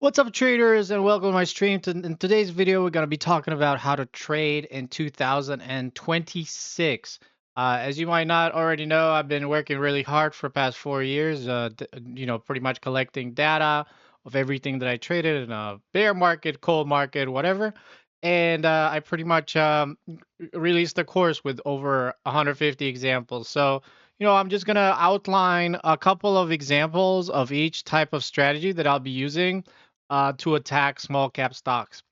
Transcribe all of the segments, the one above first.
What's up, traders, and welcome to my stream. In today's video, we're going to be talking about how to trade in 2026. As you might not already know, I've been working really hard for the past 4 years, pretty much collecting data of everything that I traded in a bear market, cold market, whatever. And I pretty much released a course with over 150 examples. So, I'm just going to outline a couple of examples of each type of strategy that I'll be using to attack small cap stocks.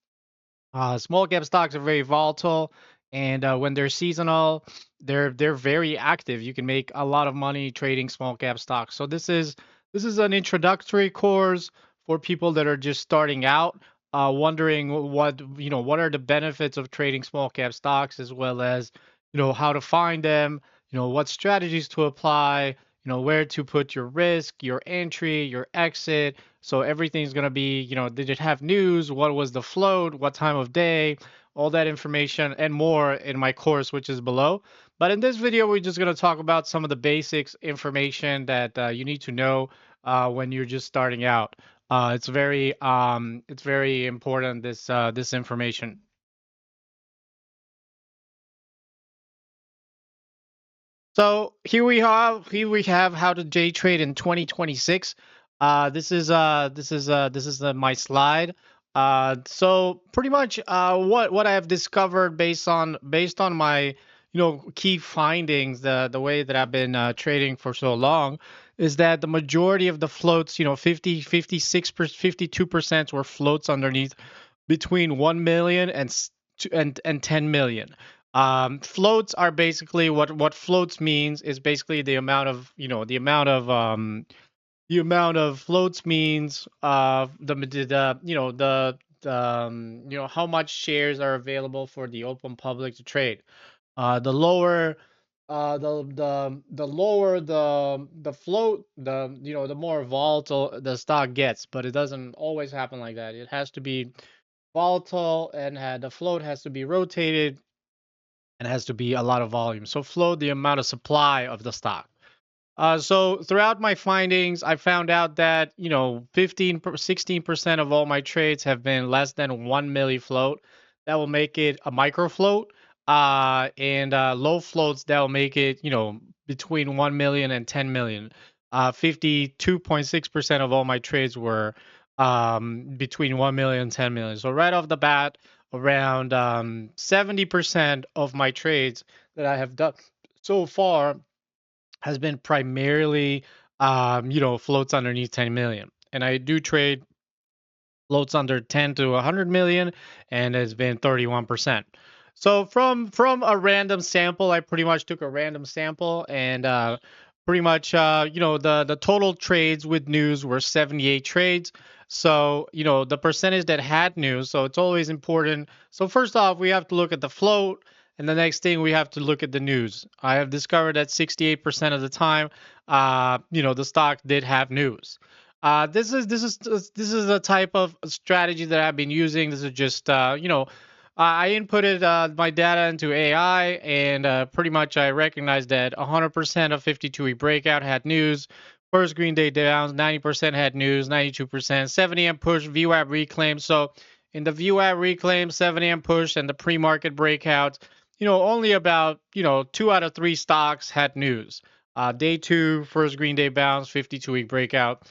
Small cap stocks are very volatile, and when they're seasonal, they're very active. You can make a lot of money trading small cap stocks. So this is an introductory course for people that are just starting out, wondering what are the benefits of trading small cap stocks, as well as how to find them, what strategies to apply, where to put your risk, your entry, your exit. So everything's going to be, did it have news? What was the float? What time of day? All that information and more in my course, which is below. But in this video, we're just going to talk about some of the basics information that you need to know when you're just starting out. It's very important, this information. So here we have how to day trade in 2026. This is my slide. So pretty much what I have discovered based on my key findings, the way that I've been trading for so long, is that the majority of the floats, 52% were floats underneath between 1 million and 10 million. Floats are basically what floats means is basically the amount of floats means how much shares are available for the open public to trade. The lower the lower the float, the more volatile the stock gets, but it doesn't always happen like that. It has to be volatile, and the float has to be rotated, and has to be a lot of volume. So float, the amount of supply of the stock. So throughout my findings, I found out that 16% of all my trades have been less than 1 milli float. That will make it a micro float. And low floats, that will make it between 1 million and 10 million. 52.6% of all my trades were between 1 million and 10 million. So right off the bat, around 70% of my trades that I have done so far has been primarily floats underneath 10 million. And I do trade floats under 10 to 100 million, and it's been 31%. So from a random sample, I pretty much took a random sample, and pretty much the total trades with news were 78 trades. So the percentage that had news, so it's always important. So first off, we have to look at the float, and the next thing, we have to look at the news. I have discovered that 68% of the time, the stock did have news. This is a type of strategy that I've been using. This is just I inputted my data into AI, and pretty much I recognized that 100% of 52-week breakout had news. First green day downs, 90% had news, 92%. 7 a.m. push, VWAP reclaim. So in the VWAP reclaim, 7 a.m. push, and the pre-market breakout, only about 2 out of 3 stocks had news. Day two, first green day bounce, 52-week breakout.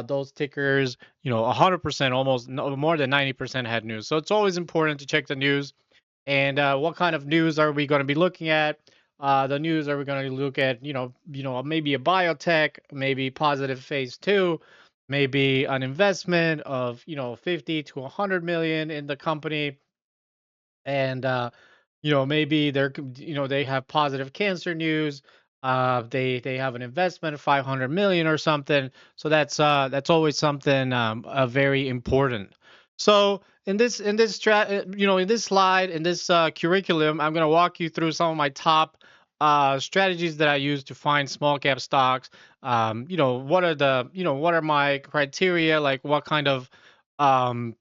Those tickers, 100%, almost more than 90% had news. So it's always important to check the news. And what kind of news are we going to be looking at? The news are we going to look at? Maybe a biotech, maybe positive phase two, maybe an investment of 50 to 100 million in the company, and maybe they have positive cancer news. They have an investment of 500 million or something. So that's always something very important. So in this slide, in this curriculum, I'm going to walk you through some of my top strategies that I use to find small cap stocks. What are my criteria, like what kind of um,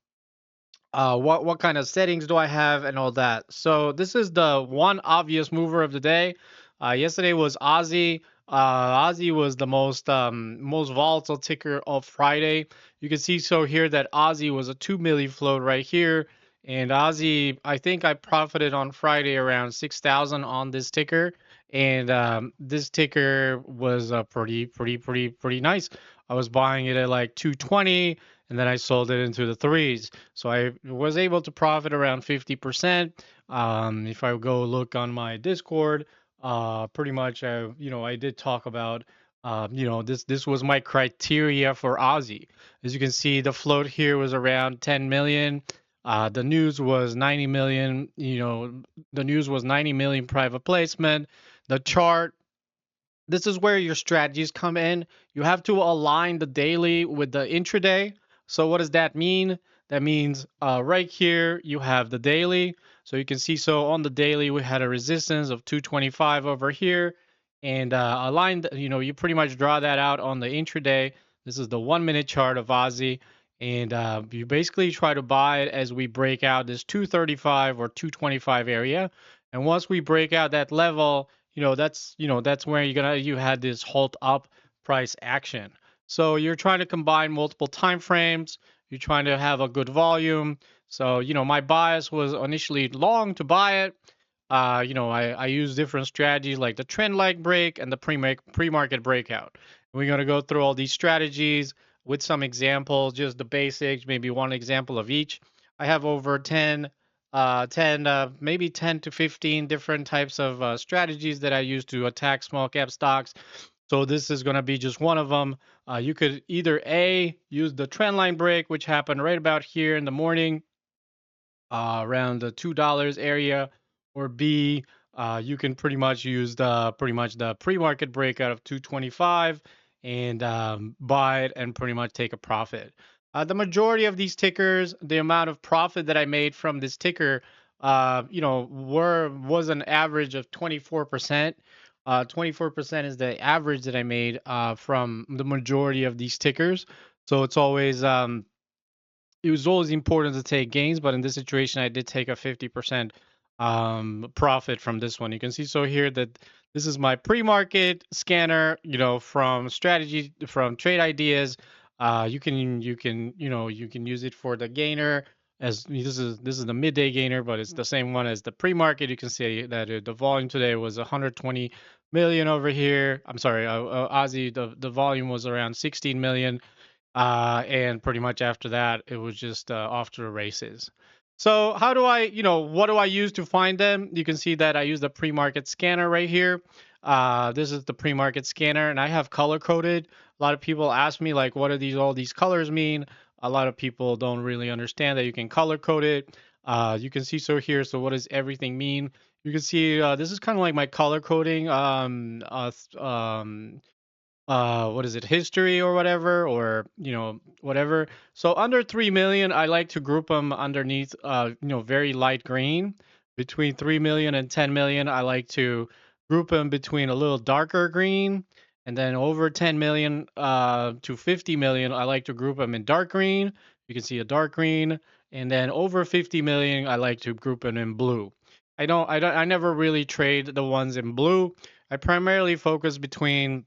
what kind of settings do I have and all that. So this is the one obvious mover of the day. Yesterday was Aussie. Aussie was the most volatile ticker of Friday. You can see so here that Aussie was a 2 milli float right here, and Aussie, I think I profited on Friday around 6,000 on this ticker, and this ticker was pretty nice. I was buying it at like 220, and then I sold it into the threes, so I was able to profit around 50%. If I go look on my Discord, pretty much I did talk about this was my criteria for Aussie. As you can see, the float here was around 10 million. The news was 90 million. The news was 90 million private placement. The chart, this is where your strategies come in. You have to align the daily with the intraday. So what does that mean? That means right here you have the daily. So you can see, so on the daily we had a resistance of 225 over here, and aligned. You pretty much draw that out on the intraday. This is the 1 minute chart of Aussie, and you basically try to buy it as we break out this 235 or 225 area. And once we break out that level, that's where you had this halt up price action. So you're trying to combine multiple time frames. You're trying to have a good volume. So my bias was initially long to buy it. I use different strategies like the trend like break and the pre-market breakout. We're going to go through all these strategies with some examples, just the basics, maybe one example of each. I have over 10, maybe 10 to 15 different types of strategies that I use to attack small cap stocks. So this is going to be just one of them. You could either A, use the trend line break, which happened right about here in the morning, around the $2 area, or B, you can pretty much use the pre-market breakout of 225 and buy it and pretty much take a profit. The majority of these tickers, the amount of profit that I made from this ticker, was an average of 24%. 24% is the average that I made from the majority of these tickers. So it was always important to take gains, but in this situation, I did take a 50% profit from this one. You can see so here that this is my pre-market scanner, from strategy, from trade ideas. You can use it for the gainer, as this is the midday gainer, but it's the same one as the pre-market. You can see that the volume today was 120 million over here. I'm sorry, Aussie, the volume was around 16 million, and pretty much after that, it was just off to the races. So how do what do I use to find them? You can see that I use the pre-market scanner right here. This is the pre-market scanner, and I have color coded. A lot of people ask me like, what do all these colors mean? A lot of people don't really understand that you can color code it. You can see so here. So what does everything mean? You can see this is kind of like my color coding. What is it, history or whatever, or whatever. So under 3 million, I like to group them underneath very light green. Between 3 million and 10 million, I like to group them between a little darker green. And then over 10 million to 50 million, I like to group them in dark green. You can see a dark green. And then over 50 million, I like to group them in blue. I never really trade the ones in blue. I primarily focus between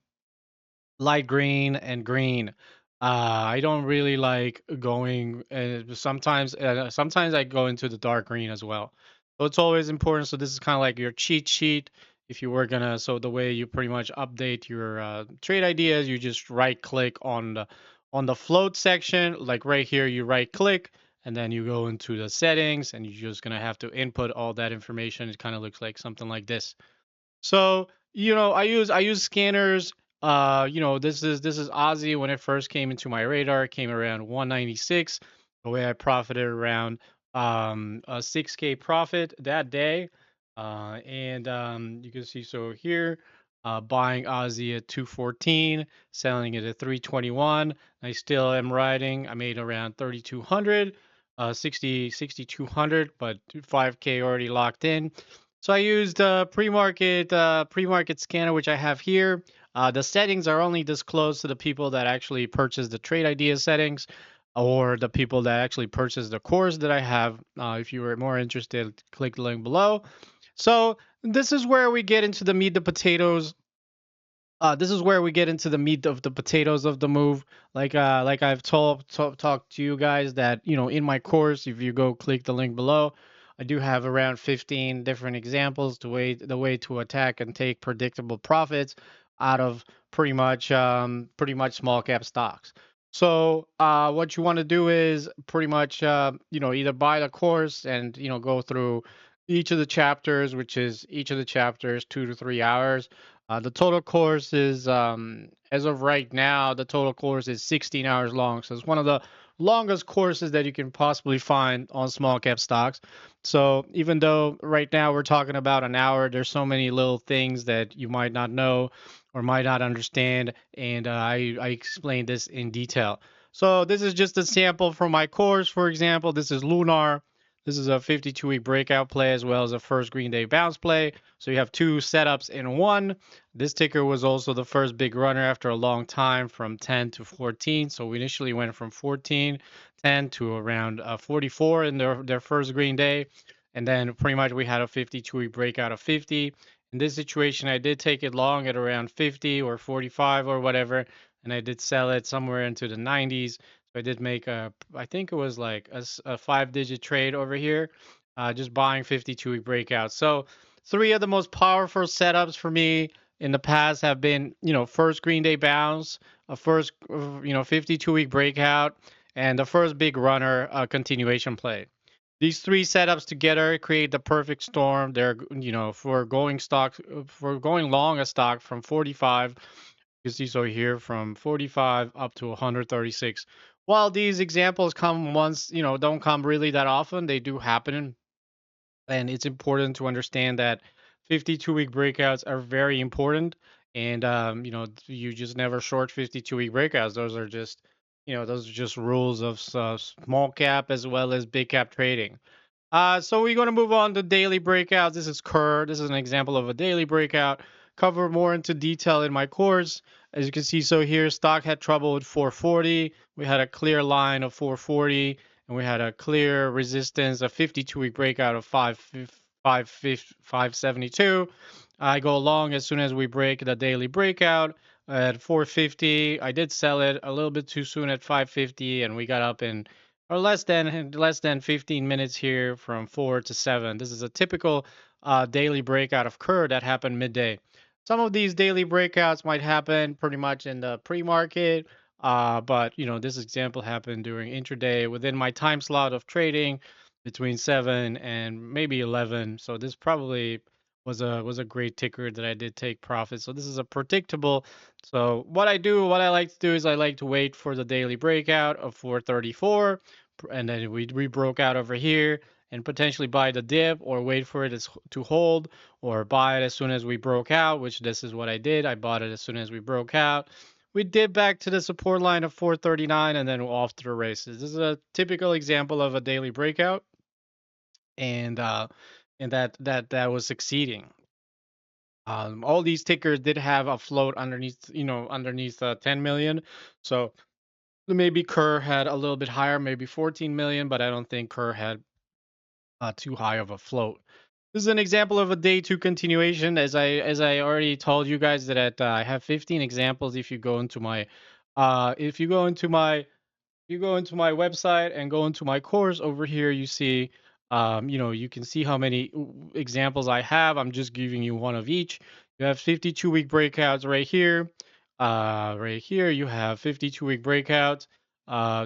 light green and green. I don't really like going. Sometimes I go into the dark green as well. So it's always important. So this is kind of like your cheat sheet. If you were gonna, so the way you pretty much update your trade ideas, you just right click on the float section, like right here. You right click and then you go into the settings, and you're just gonna have to input all that information. It kind of looks like something like this. So, I use scanners. This is Aussie. When it first came into my radar, it came around 196. The way I profited around a 6K profit that day. And you can see so here, buying Aussie at 214, selling it at 321. I still am riding. I made around 3200, 6200, but 5K already locked in. So I used pre-market scanner, which I have here. The settings are only disclosed to the people that actually purchase the trade idea settings, or the people that actually purchase the course that I have. If you were more interested, click the link below. So this is where we get into the meat, the potatoes This is where we get into the meat of the potatoes of the move. Like I've talked to you guys that in my course, if you go click the link below, I do have around 15 different examples to the way to attack and take predictable profits out of pretty much small cap stocks. So what you want to do is pretty much either buy the course and go through each of the chapters, which is each of the chapters 2 to 3 hours. The total course is, as of right now, the total course is 16 hours long. So it's one of the longest courses that you can possibly find on small cap stocks. So even though right now we're talking about an hour, there's so many little things that you might not know or might not understand. And I explained this in detail. So this is just a sample from my course. For example, this is Lunar. This is a 52-week breakout play as well as a first Green Day bounce play. So you have two setups in one. This ticker was also the first big runner after a long time from 10 to 14. So we initially went from 14, 10 to around 44 in their first Green Day. And then pretty much we had a 52-week breakout of 50. In this situation, I did take it long at around 50 or 45 or whatever. And I did sell it somewhere into the 90s. So I did make I think it was like a 5-digit trade over here, just buying 52-week breakouts. So three of the most powerful setups for me in the past have been, first Green Day bounce, a first, 52-week breakout, and the first big runner continuation play. These three setups together create the perfect storm. They're, for going long a stock from 45. You see, so here from 45 up to 136. While these examples come once, don't come really that often, they do happen. And it's important to understand that 52-week breakouts are very important. And, you just never short 52-week breakouts. Those are just rules of small cap as well as big cap trading. So we're going to move on to daily breakouts. This is Kerr. This is an example of a daily breakout. Cover more into detail in my course. As you can see, so here stock had trouble with 440. We had a clear line of 440, and we had a clear resistance, a 52-week breakout of 572. I go along as soon as we break the daily breakout at 450. I did sell it a little bit too soon at 550, and we got up in or less than 15 minutes here from 4 to 7. This is a typical daily breakout of Kerr that happened midday. Some of these daily breakouts might happen pretty much in the pre-market, but this example happened during intraday within my time slot of trading between 7 and maybe 11. So this probably was a great ticker that I did take profit. So this is a predictable. So what I like to do is I like to wait for the daily breakout of 434, and then we broke out over here and potentially buy the dip or wait for it to hold or buy it as soon as we broke out, which this is what I did. I bought it as soon as we broke out. We did back to the support line of 439 and then off to the races. This is a typical example of a daily breakout, and that was succeeding. All these tickers did have a float underneath 10 million. So maybe Kerr had a little bit higher, maybe 14 million, but I don't think Kerr had too high of a float. This is an example of a day two continuation. As I already told you guys that I have 15 examples. If you go into my website and go into my course over here, you see, you can see how many examples I have. I'm just giving you one of each. You have 52-week breakouts right here. Right here, you have 52-week breakouts,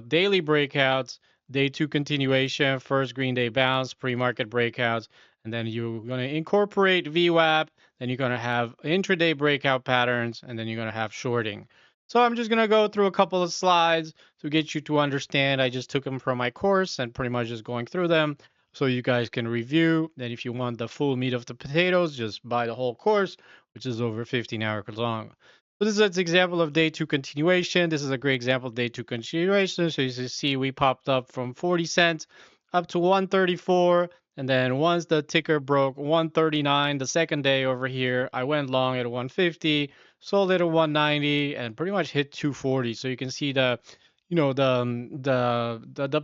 daily breakouts, day two continuation, first Green Day bounce, pre-market breakouts, and then you're going to incorporate VWAP. Then you're going to have intraday breakout patterns, and then you're going to have shorting. So I'm just going to go through a couple of slides to get you to understand. I just took them from my course and pretty much just going through them so you guys can review. Then if you want the full meat of the potatoes, just buy the whole course, which is over 15 hours long. So this is an example of day two continuation. This is a great example of day two continuation. So you see we popped up from 40 cents up to 134. And then once the ticker broke 139, the second day over here, I went long at 150, sold it at 190, and pretty much hit 240. So you can see the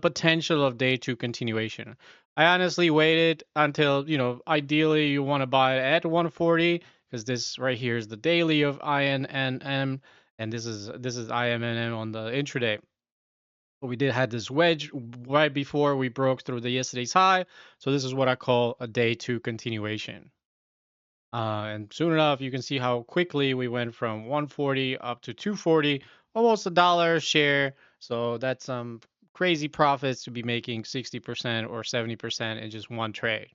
potential of day two continuation. I honestly waited until, ideally you want to buy it at 140 because this right here is the daily of INNM, and this is IMNM on the intraday. But we did had this wedge right before we broke through the yesterday's high, so this is what I call a day two continuation. And soon enough, you can see how quickly we went from 140 up to 240, almost $1 a share. So that's some crazy profits to be making 60% or 70% in just one trade.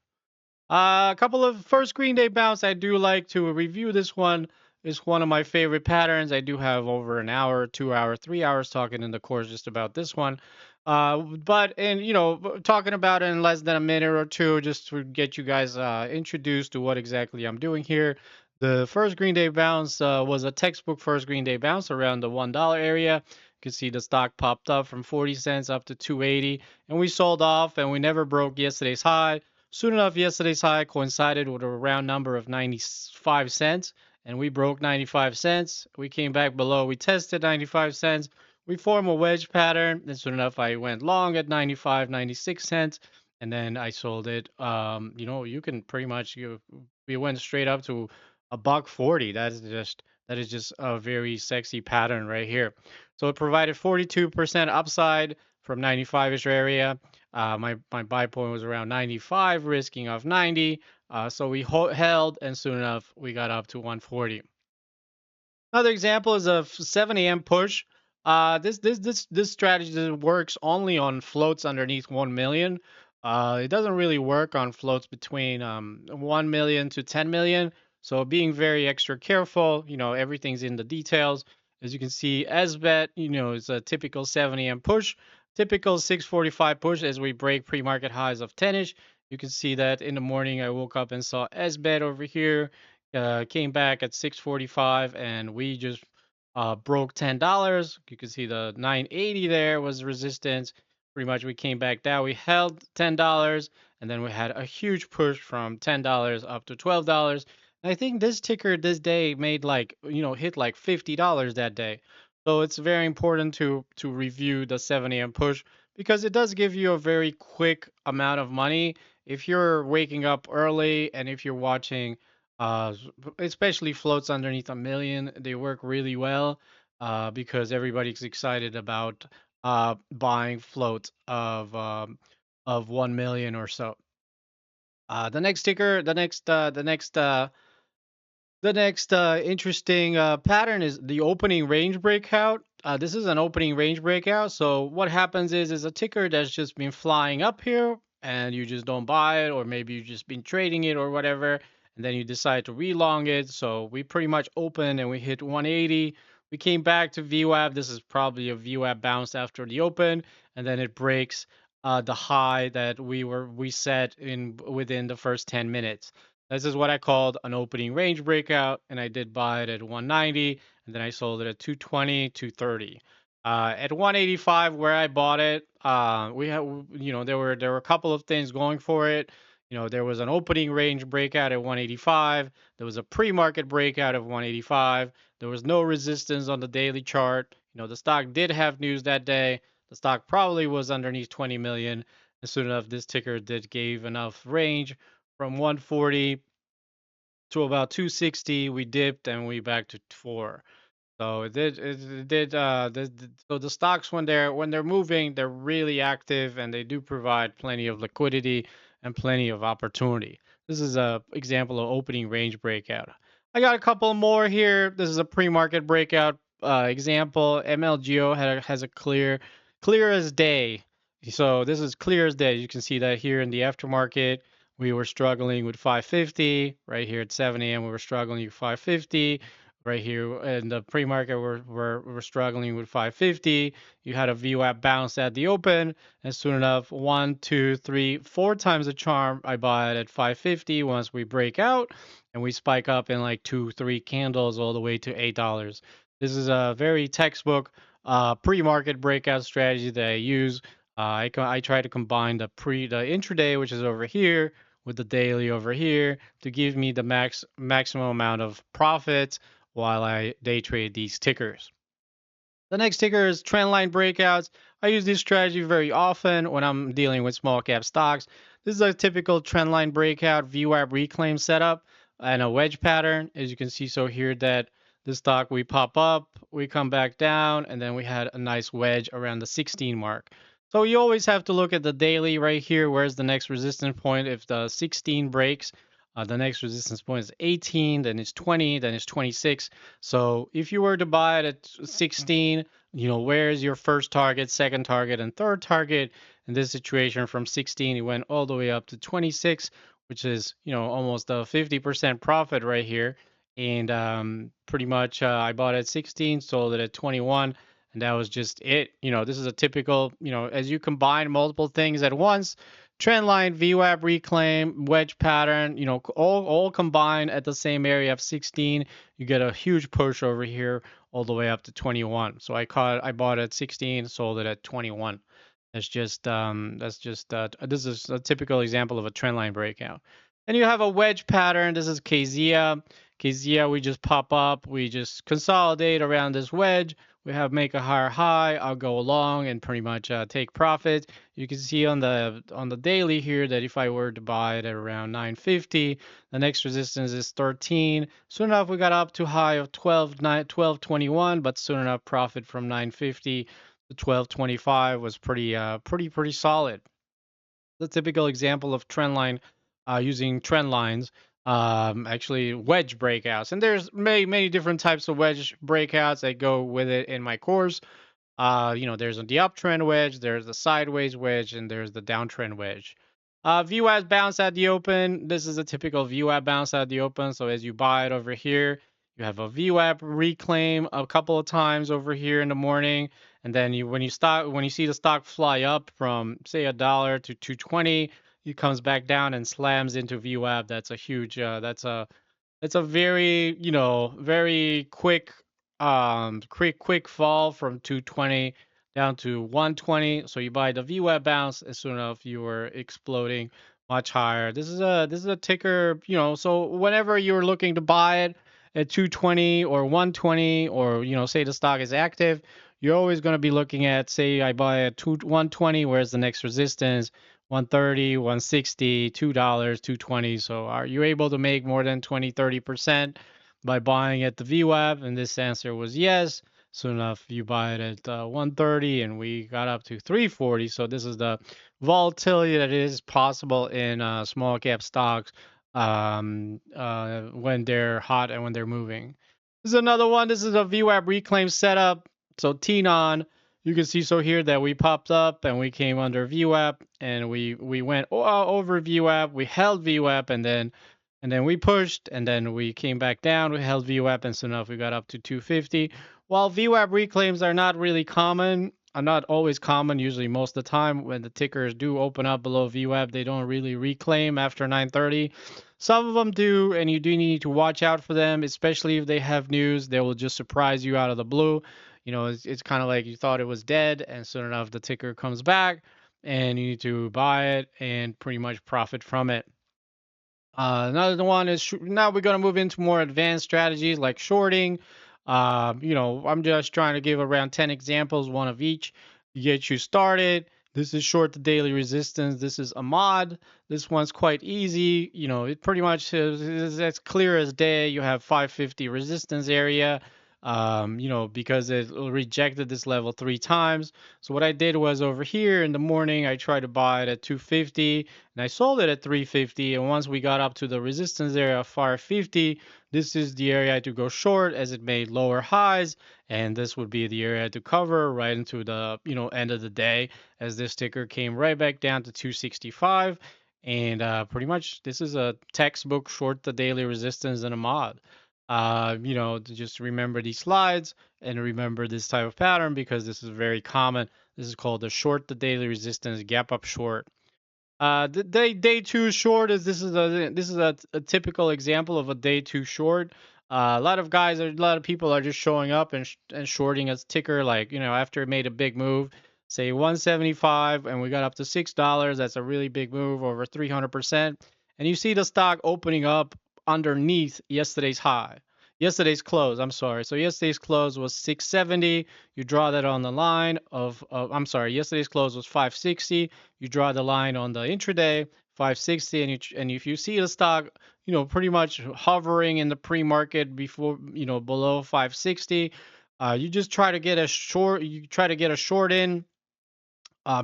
A couple of first green day bounce. I do like to review this one. It's one of my favorite patterns. I do have over an hour, 2 hour, 3 hours talking in the course just about this one. But and talking about it in less than a minute or two, just to get you guys introduced to what exactly I'm doing here. The first green day bounce was a textbook first green day bounce around the $1 area. You can see the stock popped up from 40 cents up to 280, and we sold off, and we never broke yesterday's high. Soon enough, yesterday's high coincided with a round number of 95 cents, and we broke 95 cents. We came back below. We tested 95 cents. We formed a wedge pattern, and soon enough, I went long at 95, 96 cents, and then I sold it. You can pretty much we went straight up to a buck 40. That is just a very sexy pattern right here. So it provided 42% upside from 95ish area. My buy point was around 95, risking off 90. So we held, and soon enough we got up to 140. Another example is a 7 a.m. push. This strategy works only on floats underneath 1 million. It doesn't really work on floats between 1 million to 10 million. So being very extra careful, everything's in the details. As you can see, SBET, is a typical 7 a.m. push, typical 645 push as we break pre-market highs of 10ish. You can see that in the morning I woke up and saw SBET over here, came back at 645, and we just broke $10. You can see the 980 there was resistance. Pretty much we came back down. We held $10, and then we had a huge push from $10 up to $12. And I think this ticker this day made hit like $50 that day. So it's very important to review the 7 a.m. push because it does give you a very quick amount of money if you're waking up early and if you're watching especially floats underneath a million. They work really well because everybody's excited about buying float of 1 million or so. The next ticker, the next interesting pattern is the opening range breakout. This is an opening range breakout. So what happens is a ticker that's just been flying up here, and you just don't buy it, or maybe you've just been trading it or whatever, and then you decide to relong it. So we pretty much opened and we hit 180. We came back to VWAP. This is probably a VWAP bounce after the open, and then it breaks the high that we set in within the first 10 minutes. This is what I called an opening range breakout, and I did buy it at 190, and then I sold it at 220, 230. At 185, where I bought it, there were a couple of things going for it. There was an opening range breakout at 185. There was a pre-market breakout of 185. There was no resistance on the daily chart. The stock did have news that day. The stock probably was underneath 20 million. And soon enough, this ticker did gave enough range from 140 to about 260. We dipped and we back to 4. So it did so the stocks when they're moving, they're really active, and they do provide plenty of liquidity and plenty of opportunity. This is a example of opening range breakout. I got a couple more here. This is a pre-market breakout example. MLGO has a clear as day. So this is clear as day. You can see that here in the aftermarket. We were struggling with 550 right here at 7 a.m. We were struggling with 550 right here in the pre-market. We're struggling with 550. You had a VWAP bounce at the open, and soon enough, 1, 2, 3, 4 times the charm. I buy it at 550. Once we break out, and we spike up in like 2, 3 candles all the way to $8. This is a very textbook pre-market breakout strategy that I use. I try to combine the intraday, which is over here, with the daily over here to give me the maximum amount of profits while I day trade these tickers. The next ticker is trendline breakouts. I use this strategy very often when I'm dealing with small cap stocks. This is a typical trendline breakout VWAP reclaim setup. and a wedge pattern. As you can see, so here that the stock we pop up, we come back down, and then we had a nice wedge around the 16 mark. So you always have to look at the daily right here. Where's the next resistance point? If the 16 breaks, the next resistance point is 18, then it's 20, then it's 26. So if you were to buy it at 16, where's your first target, second target, and third target? In this situation, from 16, it went all the way up to 26, which is, almost a 50% profit right here. And pretty much I bought at 16, sold it at 21, and that was just it. This is a typical, as you combine multiple things at once, trend line, VWAP, reclaim, wedge pattern, all combined at the same area of 16, you get a huge push over here all the way up to 21. So I bought at 16, sold it at 21. This is a typical example of a trend line breakout. And you have a wedge pattern. This is KZIA. KZIA, we just pop up, we just consolidate around this wedge. We have make a higher high. I'll go along and pretty much take profit. You can see on the daily here that if I were to buy it at around 950, the next resistance is 13. Soon enough, we got up to high of 1221, but soon enough, profit from 950 to 1225 was pretty solid. The typical example of trend line using trend lines, actually wedge breakouts. And there's many different types of wedge breakouts that go with it in my course. There's the uptrend wedge, there's the sideways wedge, and there's the downtrend wedge. VWAP bounce at the open. This is a typical VWAP bounce at the open. So as you buy it over here, you have a VWAP reclaim a couple of times over here in the morning, and then when you see the stock fly up from say $1 to 220, it comes back down and slams into VWAP. That's a huge. That's a very very quick fall from 220 down to 120. So you buy the VWAP bounce as soon as you were exploding much higher. This is a ticker, so whenever you're looking to buy it at 220 or 120, or say the stock is active, you're always going to be looking at, say I buy at 120, where's the next resistance? 130, 160, $2, 220. So are you able to make more than 20-30% by buying at the VWAP? And this answer was yes. Soon enough, you buy it at 130, and we got up to 340. So this is the volatility that is possible in small cap stocks when they're hot and when they're moving. This is another one. This is a VWAP reclaim setup. So TNON, you can see so here that we popped up and we came under VWAP, and we went over VWAP, we held VWAP, and then we pushed, and then we came back down, we held VWAP, and soon enough we got up to 250. While VWAP reclaims are not really common, are not always common, usually most of the time when the tickers do open up below VWAP, they don't really reclaim after 930. Some of them do, and you do need to watch out for them, especially if they have news. They will just surprise you out of the blue. It's kind of like you thought it was dead, and soon enough the ticker comes back, and you need to buy it and pretty much profit from it. Another one is now we're going to move into more advanced strategies like shorting. I'm just trying to give around 10 examples, one of each, to get you started. This is short the daily resistance. This is Ahmad. This one's quite easy. It pretty much is as clear as day. You have 550 resistance area. Because it rejected this level 3 times. So what I did was over here in the morning, I tried to buy it at 250 and I sold it at 350. And once we got up to the resistance area of 550, this is the area to go short as it made lower highs. And this would be the area to cover right into the, end of the day, as this ticker came right back down to 265. And pretty much this is a textbook short the daily resistance in Ahmad. To just remember these slides and remember this type of pattern, because this is very common. This is called the short the daily resistance gap up short. The day two short is this is a typical example of a day two short. A lot of people are just showing up and shorting a ticker, like after it made a big move, say 175, and we got up to $6. That's a really big move, over 300%. And you see the stock opening up underneath yesterday's close. I'm sorry. So yesterday's close was 670. You draw that on the line of I'm sorry. Yesterday's close was 560. You draw the line on the intraday 560, and if you see the stock, pretty much hovering in the pre-market before, below 560. You just try to get a short. You try to get a short in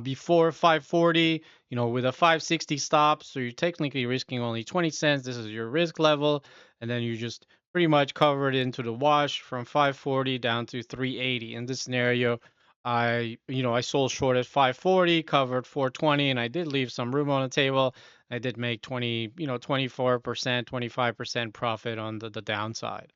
before 540, with a 560 stop. So you're technically risking only 20 cents. This is your risk level. And then you just pretty much cover it into the wash from 540 down to 380. In this scenario, I sold short at 540, covered 420, and I did leave some room on the table. I did make 24%, 25% profit on the downside.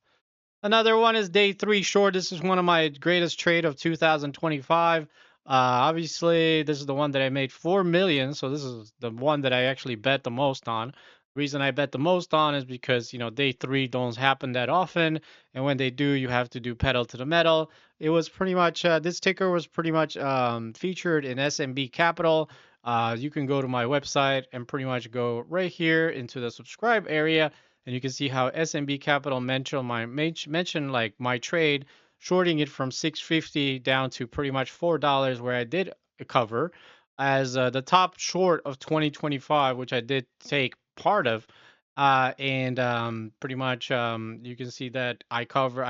Another one is day three short. This is one of my greatest trade of 2025. Obviously, this is the one that I made 4 million. So this is the one that I actually bet the most on. Reason I bet the most on is because day three don't happen that often, and when they do, you have to do pedal to the metal. It was pretty much this ticker was pretty much featured in SMB Capital. You can go to my website and pretty much go right here into the subscribe area, and you can see how SMB Capital mentioned like my trade, shorting it from 650 down to pretty much $4, where I did cover as the top short of 2025, which I did take part of. And pretty much you can see that I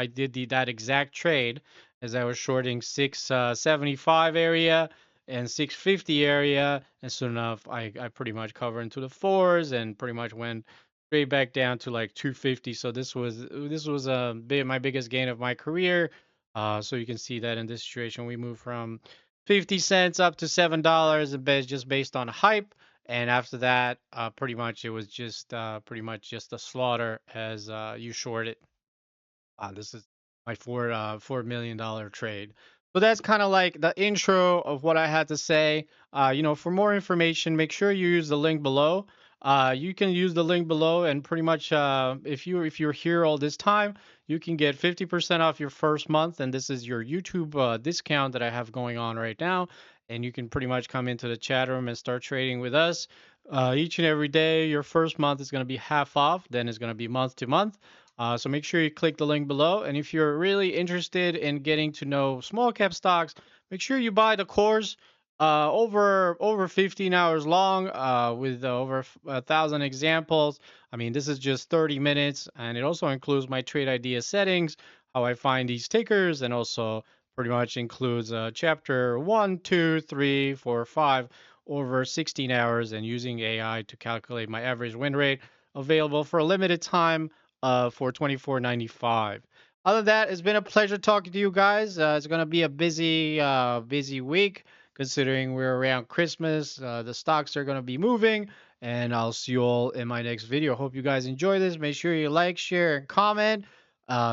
did that exact trade as I was shorting 675 area and 650 area, and soon enough I pretty much covered into the fours and pretty much went straight back down to like 250. So this was my biggest gain of my career. So you can see that in this situation we moved from 50 cents up to $7 just based on hype. And after that, pretty much it was just pretty much just a slaughter as you short it. This is my $4 million trade. So that's kind of like the intro of what I had to say. For more information, make sure you use the link below. You can use the link below, and pretty much if you're here all this time, you can get 50% off your first month, and this is your YouTube discount that I have going on right now. And you can pretty much come into the chat room and start trading with us. Each and every day, your first month is going to be half off, then it's going to be month to month. So make sure you click the link below. And if you're really interested in getting to know small cap stocks, make sure you buy the course over 15 hours long with over 1,000 examples. I mean, this is just 30 minutes, and it also includes my trade idea settings, how I find these tickers, and also pretty much includes chapter 1, 2, 3, 4, 5 over 16 hours and using AI to calculate my average win rate, available for a limited time for 24.95. Other than that, it's been a pleasure talking to you guys. It's gonna be a busy week considering we're around Christmas. The stocks are gonna be moving, and I'll see you all in my next video. Hope you guys enjoy this. Make sure you like, share, and comment.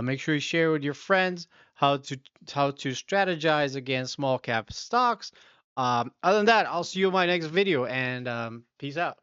Make sure you share with your friends how to strategize against small cap stocks. Other than that, I'll see you in my next video, and peace out.